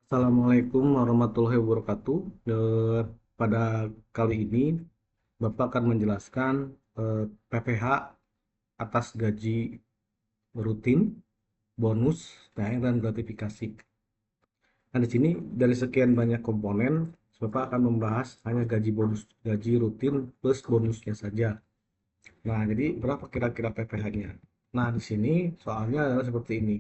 Assalamualaikum warahmatullahi wabarakatuh. Pada kali ini, Bapak akan menjelaskan PPh atas gaji rutin, bonus, THR, dan gratifikasi. Nah, di sini dari sekian banyak komponen, Bapak akan membahas hanya gaji rutin plus bonusnya saja. Nah, jadi berapa kira-kira PPh-nya? Nah, di sini soalnya adalah seperti ini.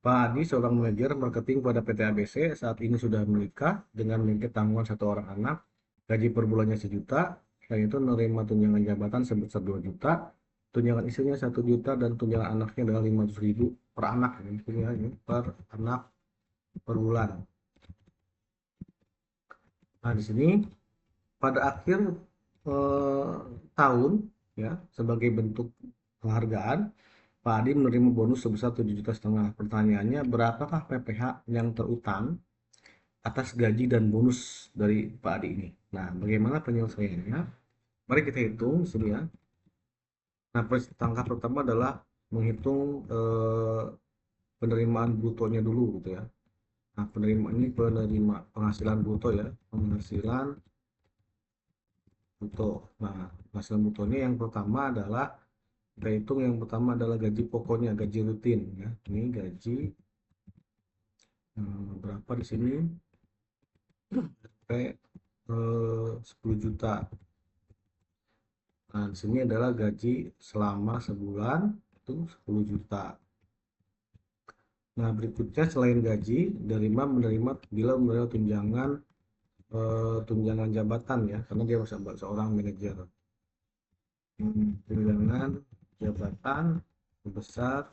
Pak Adi, seorang manajer marketing pada PT ABC, saat ini sudah menikah dengan memiliki tanggungan satu orang anak, gaji per bulannya 1 juta, selain itu menerima tunjangan jabatan sebesar 2 juta, tunjangan istrinya 1 juta, dan tunjangan anaknya adalah 500.000 per anak, ini per anak per bulan. Nah, di sini pada akhir eh, tahun, ya, sebagai bentuk penghargaan, Pak Adi menerima bonus sebesar 7,5 juta. Pertanyaannya, berapakah PPh yang terutang atas gaji dan bonus dari Pak Adi ini? Nah, bagaimana penyelesaiannya? Mari kita hitung di sini ya. Nah, langkah pertama adalah menghitung penerimaan brutonya dulu gitu ya. Nah, penghasilan bruto ya, penghasilan bruto. Nah, penghasilan brutonya yang pertama adalah kita hitung, yang pertama adalah gaji pokoknya, gaji rutin ya. Ini gaji berapa di sini? Sampai 10 juta. Nah, di sini adalah gaji selama sebulan itu 10 juta. Nah, berikutnya selain gaji, menerima bila menerima tunjangan jabatan ya, karena dia seorang manajer. Tunjangan jabatan sebesar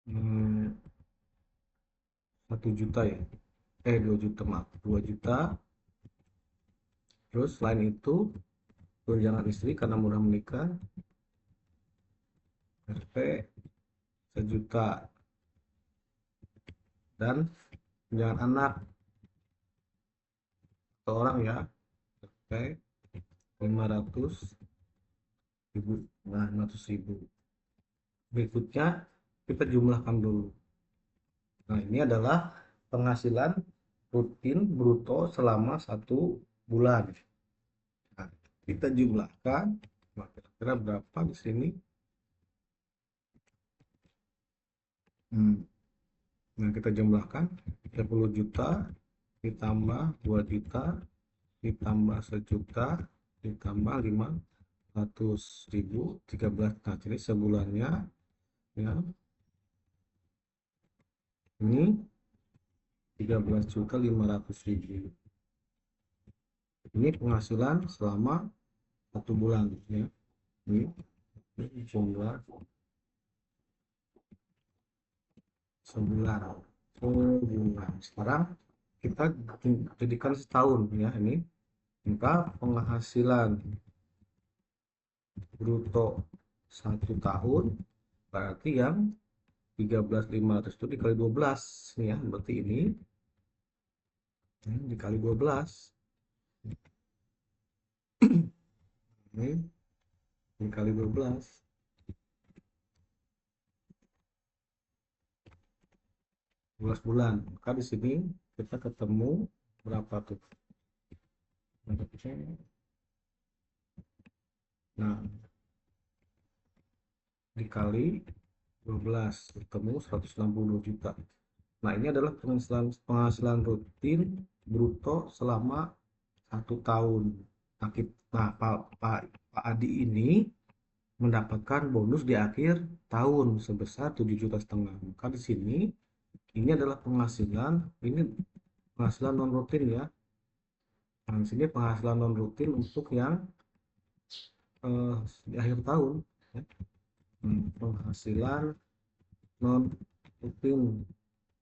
1 juta ya. 2 juta, maaf, 2 juta. Terus selain itu tunjangan istri karena mudah menikah, RP 1 juta, dan tunjangan anak seorang ya, RP 500.000. Nah, 500.000. Berikutnya kita jumlahkan dulu. Nah, ini adalah penghasilan rutin bruto selama 1 bulan. Nah, kita jumlahkan. Nah, kira-kira berapa di sini? Nah, kita jumlahkan 30 juta ditambah 2 juta ditambah 1 juta ditambah 500.000, 13. Nah, jadi sebulannya ya, ini 13.500.000. Ini penghasilan selama 1 bulan ya. Ini jumlah sebulan. Sekarang kita jadikan setahun ya. Ini maka penghasilan bruto 1 tahun berarti yang 13.500 itu dikali 12 nih ya, berarti ini dikali 12, ini dikali 12 bulan. Maka di sini kita ketemu berapa tuh? Nah, dikali 12 ketemu 162 juta. Nah, ini adalah penghasilan rutin bruto selama 1 tahun. Nah, Pak Adi ini mendapatkan bonus di akhir tahun sebesar 7,5 juta. Maka di sini ini adalah ini penghasilan non rutin ya. Nah, di sini penghasilan non rutin untuk yang di akhir tahun ya. Penghasilan non rutin.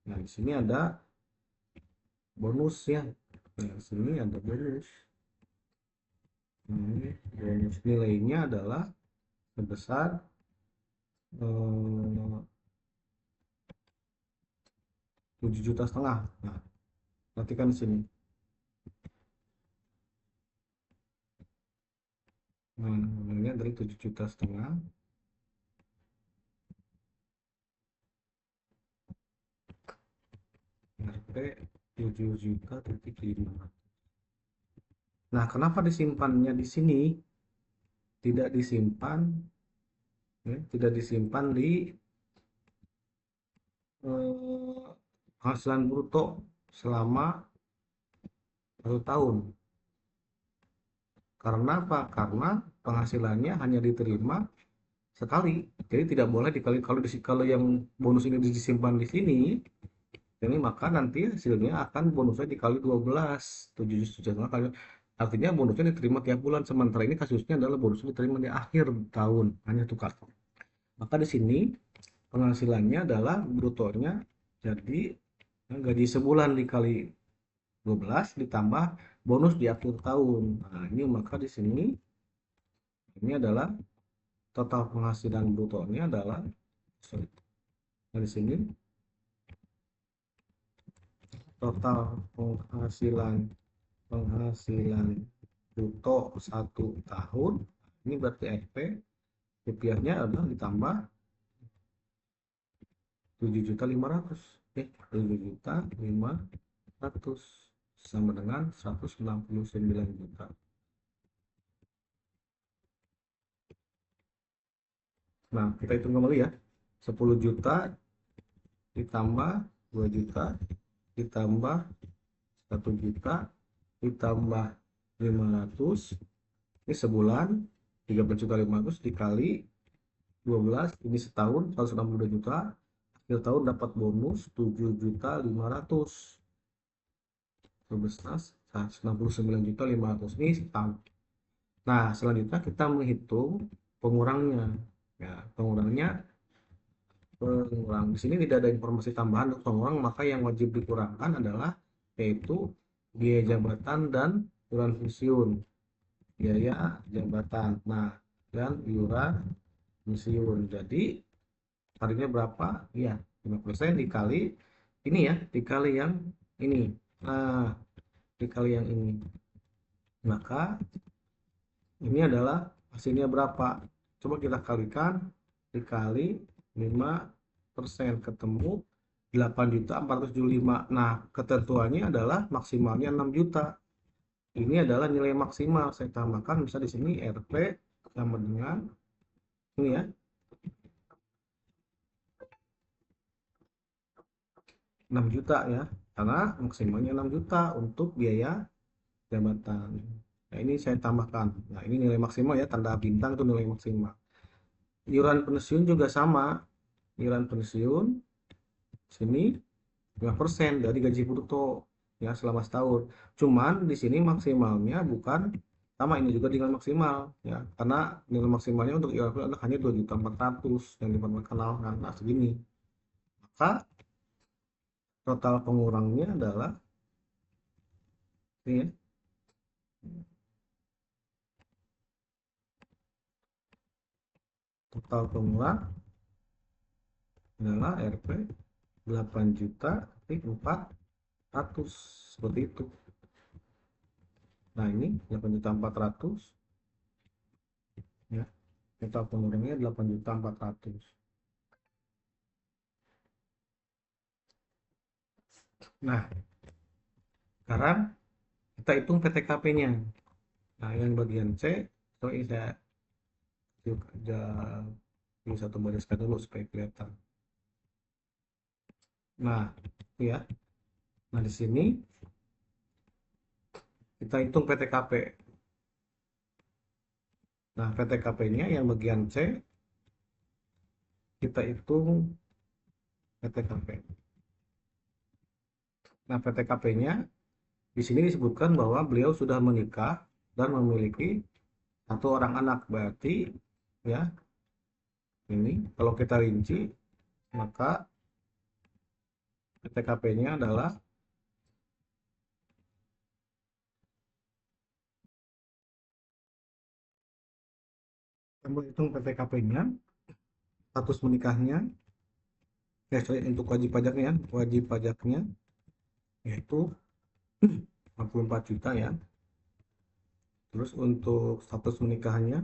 Nah, di sini ada bonus ya. Nah, di sini ada bonus. Bonus nilainya adalah sebesar 7,5 juta. Nah, perhatikan di sini. Nah, nilainya dari 7,5 juta. 7.500.000. Nah, kenapa disimpannya di sini? Tidak disimpan, ya, tidak disimpan di penghasilan bruto selama 1 tahun. Karena apa? Karena penghasilannya hanya diterima sekali. Jadi tidak boleh dikali, kalau yang bonus ini disimpan di sini, ini maka nanti hasilnya akan bonusnya dikali 12, 7 juta kali. Artinya bonusnya diterima tiap bulan. Sementara ini kasusnya adalah bonusnya diterima di akhir tahun, hanya tukar. Maka di sini penghasilannya adalah brutonya, jadi gaji sebulan dikali 12 ditambah bonus di akhir tahun. Nah, ini maka di sini ini adalah total penghasilan brutonya adalah, sorry, nah di sini total penghasilan bruto 1 tahun, ini berarti RP rupiahnya adalah ditambah 7.500.000, 7.500.000 sama dengan 169 juta. Nah, kita hitung kembali ya. 10 juta ditambah 2 juta ditambah 1 juta ditambah 500, ini sebulan 13.500 dikali 12, ini setahun 162 juta, akhir tahun dapat bonus 7.500.000 sebesar 169.500 ini setahun. Nah, selanjutnya kita menghitung pengurangnya. Ya, pengurang di sini tidak ada informasi tambahan untuk pengurang, maka yang wajib dikurangkan adalah yaitu biaya jabatan dan iuran pensiun. Biaya jabatan, nah, dan iuran pensiun. Jadi tarifnya berapa? Iya, 5% dikali ini ya, dikali yang ini. Nah, dikali yang ini. Maka ini adalah hasilnya berapa? Coba kita kalikan, dikali 5%, ketemu 8.475. Nah, ketentuannya adalah maksimalnya 6 juta. Ini adalah nilai maksimal. Saya tambahkan bisa di sini RP sama dengan ini ya, 6 juta ya. Karena maksimalnya 6 juta untuk biaya jabatan. Nah, ini saya tambahkan. Nah, ini nilai maksimal ya, tanda bintang itu nilai maksimal. Iuran pensiun juga sama. Iuran pensiun sini 5% dari gaji bruto ya selama setahun. Cuman di sini maksimalnya bukan sama, ini juga dengan maksimal ya, karena nilai maksimalnya untuk iuran adalah hanya 2.400.000 yang diperkenalkan. Nah, segini. Maka total pengurangnya adalah ini ya, total pengurang adalah RP 8.400.000 seperti itu. Nah, ini 8.400.000 ya. Total pengurangnya 8.400.000. Nah, sekarang kita hitung PTKP-nya. Nah, yang bagian C, so ini saya juga ini satu bariskan dulu supaya kelihatan. Nah, ya. Nah, di sini kita hitung PTKP. Nah, PTKP-nya yang bagian C kita hitung PTKP. Nah, PTKP-nya di sini disebutkan bahwa beliau sudah menikah dan memiliki 1 orang anak. Berarti ya, ini kalau kita rinci maka PTKP-nya adalah kita menghitung PTKP-nya, status menikahnya, untuk wajib pajaknya yaitu 64 juta ya. Terus untuk status menikahnya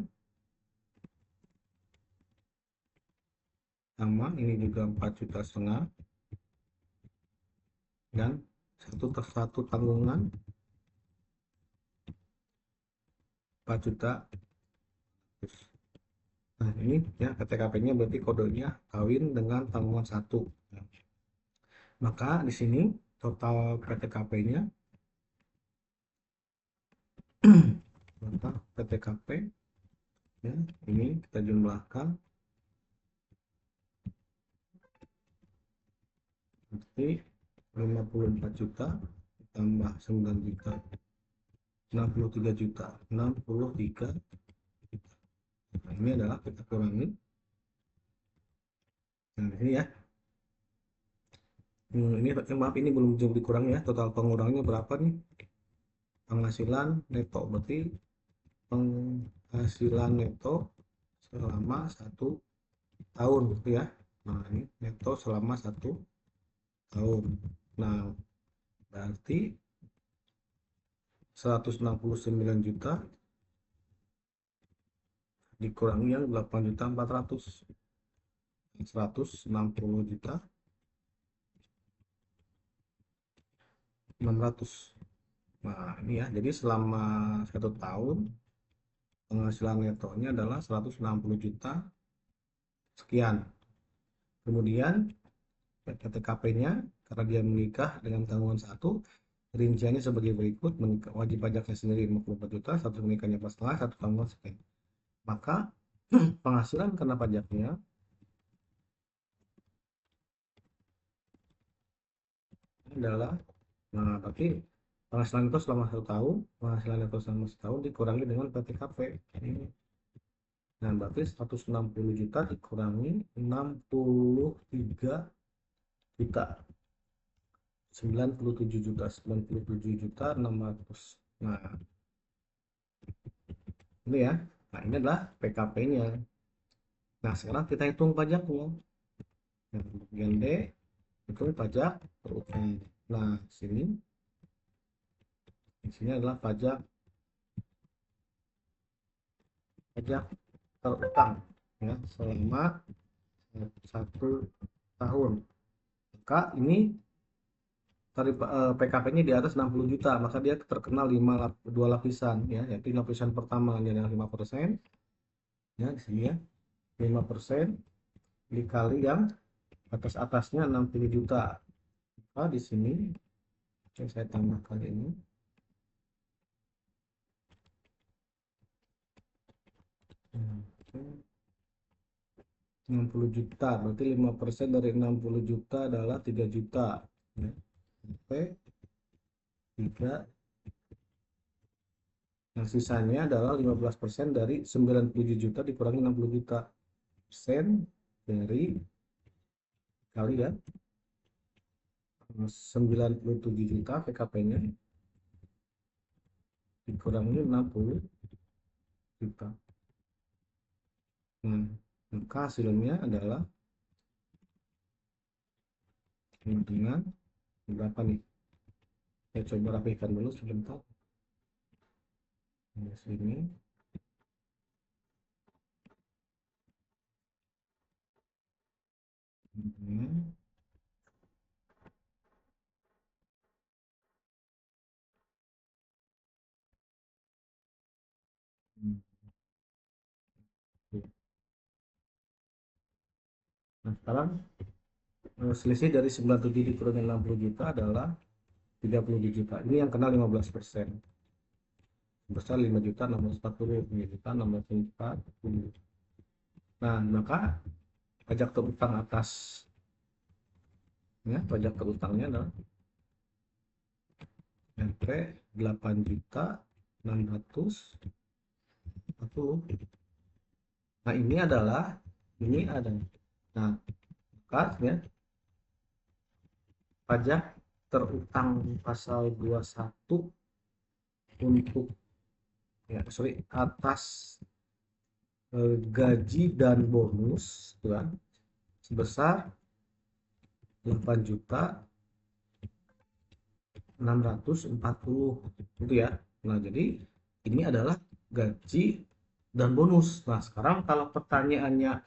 sama, ini juga 4,5 juta, dan satu tanggungan 4 juta. Nah, ini ya PTKP-nya berarti kodenya kawin dengan tanggungan 1. Maka di sini total PTKP-nya, maka PTKP ya, ini kita jumlahkan berarti 54 juta tambah 9 juta 63 juta 63 juta. Nah, ini adalah kita kurangi. Nah, ini ya. Ini maaf, ini belum dikurangi ya. Total pengurangnya berapa nih? Penghasilan neto, berarti penghasilan neto selama 1 tahun gitu ya. Nah, ini neto selama 1 tahun. Nah, berarti 169 juta dikurangi yang 8 juta 400. 160 juta 600. Nah, ini ya. Jadi selama 1 tahun penghasilan netonya adalah 160 juta sekian. Kemudian PTKP-nya karena dia menikah dengan tanggungan 1, rinciannya sebagai berikut: wajib pajaknya sendiri 54 juta, satu menikahnya 4,5, satu tanggungan sekian. Maka penghasilan karena pajaknya adalah, nah berarti penghasilan itu selama 1 tahun, penghasilan itu selama 1 tahun dikurangi dengan PTKP ini. Nah, berarti 160 juta dikurangi 63 juta 97 juta 97 juta 600. Nah, ini ya. Nah, ini adalah PKP-nya. Nah, sekarang kita hitung pajaknya. Nah, bagian D, hitung pajak terutang. Nah, sini adalah pajak terutang ya selama 1 tahun. Maka ini tarif PKP-nya di atas 60 juta, maka dia terkena 2 lapisan ya, yaitu lapisan pertama yang 5% ya di sini ya. 5% dikali yang atasnya 60 juta. Maka di sini saya tambahkan ini 60 juta, berarti 5% dari 60 juta adalah 3 juta ya. Sampai 3. Nah, sisanya adalah 15% dari 97 juta dikurangi 60 juta. Persen dari kali ya 97 juta PKP-nya dikurangi 60 juta. Nah, maka hasilnya adalah dengan berapa nih? Saya coba rapikan dulu sebentar. Di sini. Hmm. Nah, sekarang selisih dari 97 dikurangi 60 juta adalah 30 juta. Ini yang kena 15%. Sebesar 5 juta 640, 5 juta 640. Nah, maka pajak terutang atas ya, pajak terutangnya adalah MP 8 juta 640. Nah, ini ada. Nah, maka ya pajak terutang pasal 21 untuk atas gaji dan bonus kan sebesar 8 juta 640 gitu ya. Nah, jadi ini adalah gaji dan bonus. Nah, sekarang kalau pertanyaannya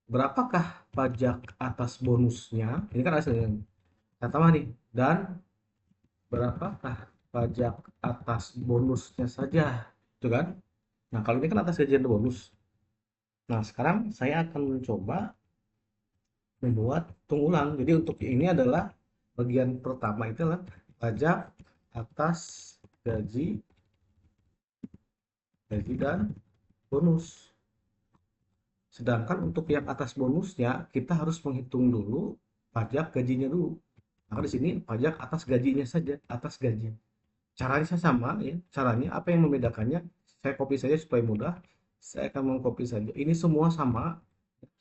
berapakah pajak atas bonusnya, ini kan hasilnya. Nah, tambah nih, dan berapakah pajak atas bonusnya saja, itu kan? Nah, kalau ini kan atas gaji dan bonus. Nah, sekarang saya akan mencoba membuat hitung ulang. Jadi untuk ini adalah bagian pertama itu adalah pajak atas gaji, gaji dan bonus. Sedangkan untuk yang atas bonusnya kita harus menghitung dulu pajak gajinya dulu. Maka di sini pajak atas gajinya saja, atas gaji. Caranya sama ya. Caranya apa yang membedakannya? Saya copy saja supaya mudah. Saya akan mengcopy saja. Ini semua sama.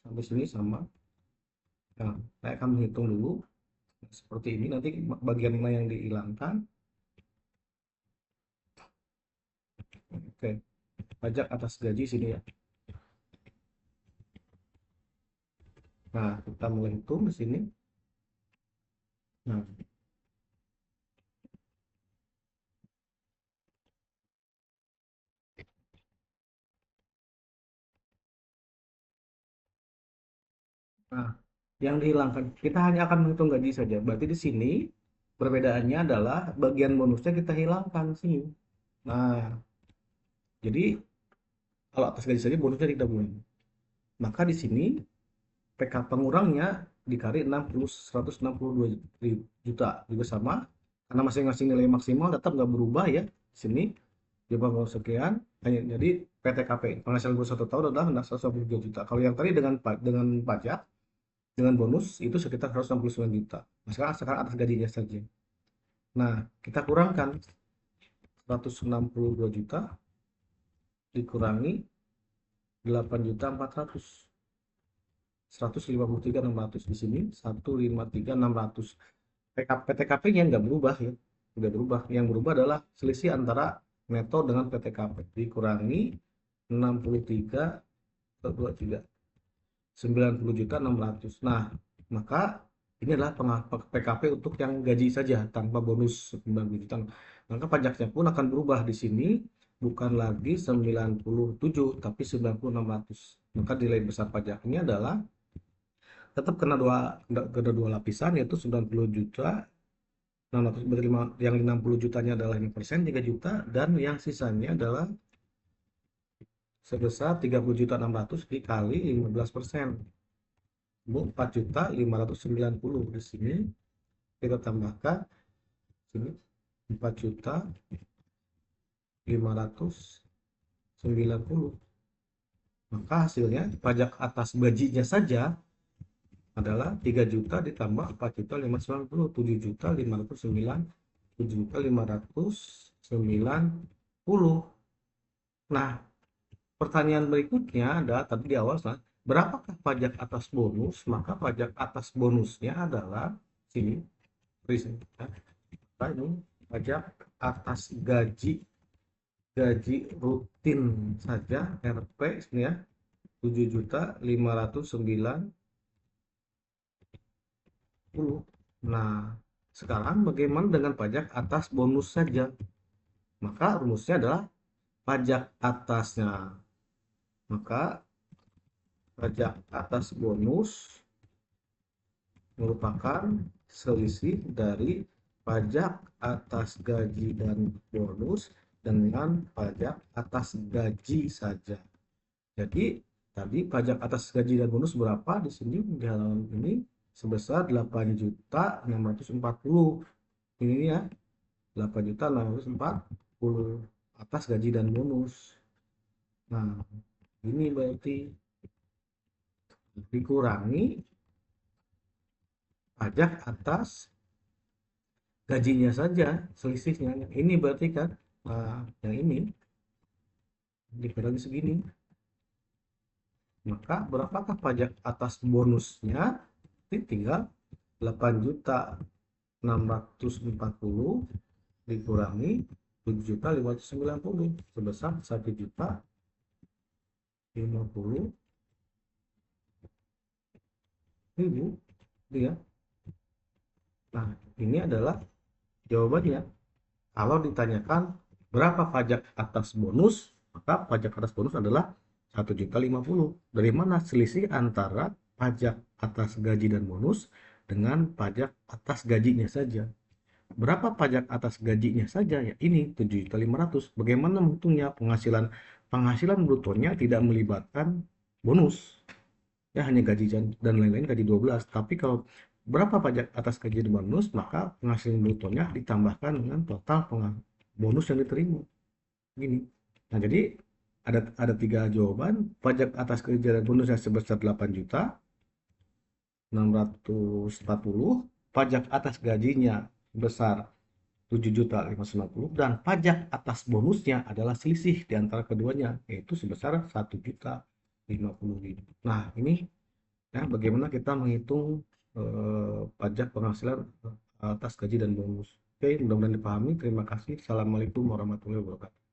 Sampai sini sama. Nah, saya akan menghitung dulu seperti ini. Nanti bagian mana yang dihilangkan. Oke, pajak atas gaji sini ya. Nah, kita mulai hitung di sini. Nah, Nah, yang dihilangkan kita hanya akan menghitung gaji saja. Berarti di sini perbedaannya adalah bagian bonusnya kita hilangkan sini. Nah, jadi kalau atas gaji saja bonusnya tidak boleh. Maka di sini PK pengurangnya dikali 60 162 juta juga sama karena masing-masing nilai maksimal tetap nggak berubah ya. Di sini jumlah bonus sekian hanya jadi PTKP penghasilan bonus 1 tahun adalah 162 juta. Kalau yang tadi dengan pajak dengan bonus itu sekitar 169 juta. Nah, sekarang atas gajinya saja. Nah, kita kurangkan 162 juta dikurangi 8.400. 153.600 di sini 153.600. PTKP-nya nggak berubah ya. Nggak berubah. Yang berubah adalah selisih antara neto dengan PTKP dikurangi 63 ke 23 90.600. Nah, maka ini adalah PKP untuk yang gaji saja tanpa bonus 90 juta. Maka pajaknya pun akan berubah di sini bukan lagi 97 tapi 9600. Maka nilai besar pajaknya adalah tetap kena dua lapisan yaitu 90 juta 600 yang 60 jutanya adalah 5%, 3 juta dan yang sisanya adalah sebesar 30 juta 600 dikali 15%. 4.590 di sini kita tambahkan sini 4.590, maka hasilnya pajak atas gajinya saja adalah 3 juta ditambah 4.590 7.590. Nah, pertanyaan berikutnya adalah tadi di awal berapakah pajak atas bonus? Maka pajak atas bonusnya adalah sini ya, ini pajak atas gaji rutin saja RP ini ya 7.590. Nah, sekarang bagaimana dengan pajak atas bonus saja? Maka rumusnya adalah pajak atasnya. Maka pajak atas bonus merupakan selisih dari pajak atas gaji dan bonus dengan pajak atas gaji saja. Jadi tadi pajak atas gaji dan bonus berapa di sini di halaman ini sebesar 8.640. Ini ya 8.640 atas gaji dan bonus. Nah, ini berarti dikurangi pajak atas gajinya saja selisihnya. Ini berarti kan yang ini dikurangi segini. Maka berapakah pajak atas bonusnya? Ini tinggal 8.640 dikurangi 7.590 sebesar 1.050.000 ya. Nah, ini adalah jawabannya. Kalau ditanyakan berapa pajak atas bonus, maka pajak atas bonus adalah 1.050. Dari mana selisih antara pajak atas gaji dan bonus dengan pajak atas gajinya saja? Berapa pajak atas gajinya saja? Ya ini 7.500.000. Bagaimana menghitungnya? Penghasilan brutonya tidak melibatkan bonus. Ya hanya gaji dan lain-lain gaji 12. Tapi kalau berapa pajak atas gaji dan bonus, maka penghasilan brutonya ditambahkan dengan total bonus yang diterima. Gini. Nah, jadi ada tiga jawaban. Pajak atas kerja dan bonusnya sebesar 8.640.000, pajak atas gajinya sebesar 7.590.000, dan pajak atas bonusnya adalah selisih di antara keduanya, yaitu sebesar 1.050.000. Nah, ini ya bagaimana kita menghitung pajak penghasilan atas gaji dan bonus. Oke, mudah-mudahan dipahami. Terima kasih. Assalamualaikum warahmatullahi wabarakatuh.